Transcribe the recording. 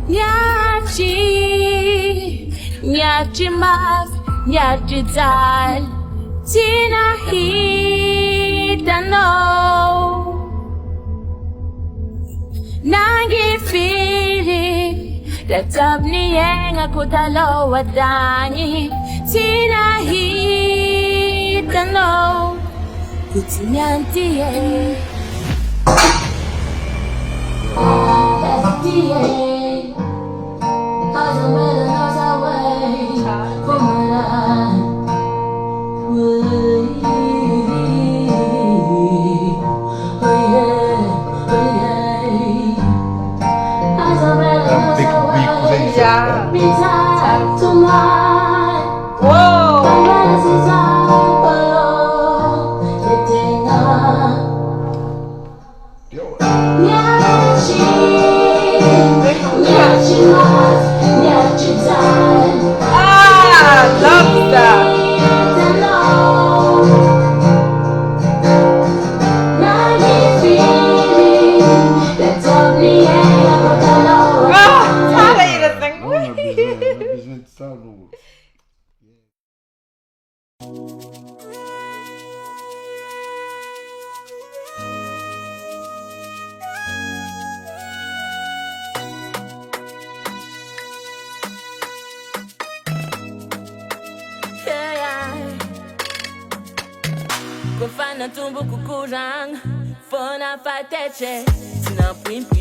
Nyachi, nyachi maf, nyachi dal, tina hita no. Nangi feeling, that up ni yenga kutalo wadani, tina hita no. Kutinyanti SDA, as a man knows our way for my life. As a man knows our way, be tied to mine. Whoa! Kufana tumbo kukurang, fona fateche, tina pimpi